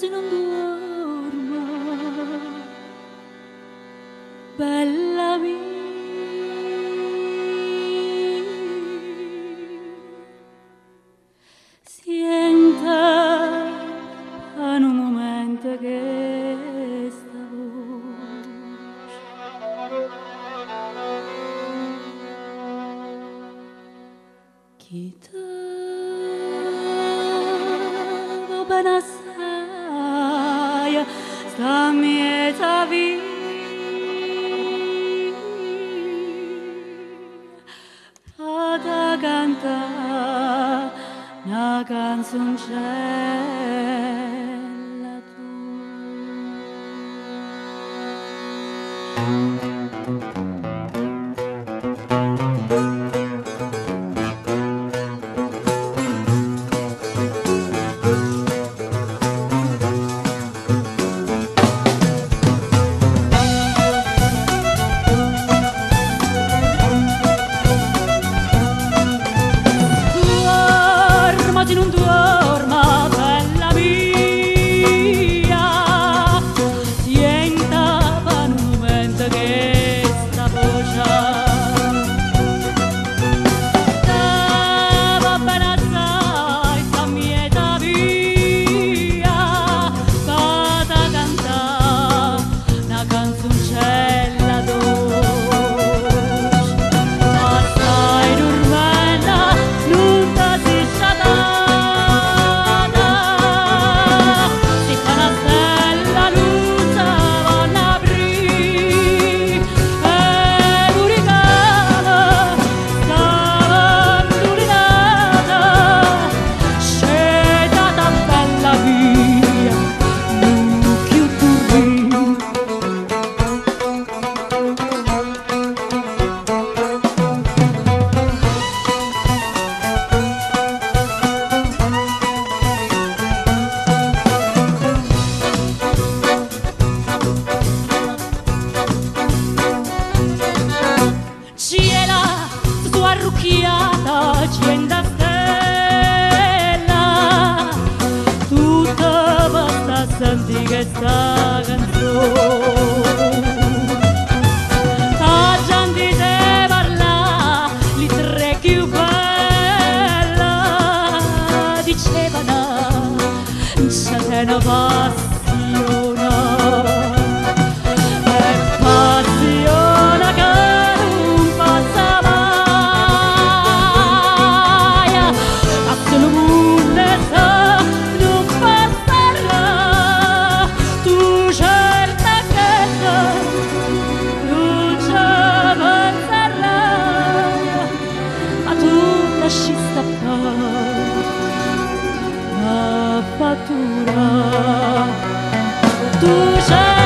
così non dorma, bella mia. Sienta in un momento che sta voce chi te va bene assai sta mieta via fata cantare una canzoncella tu. Dormati non dorma, bella mia, sienta in un momento che sta voce va bene assai, sta mieta via, fata cantare una canzoncella dolce, ma stai dormendo, non ti si sciatata, si fa una stella luce vanno a aprire e l'uricana stava indovinata, scetata bella via, non più dormire. Ciela, tua arrucchiata, cenda stella, tutta basta senti che sta canzone. La gente te parla, li tre più bella, dicevano, c'è una passione. Ci sta la fattura tu c'è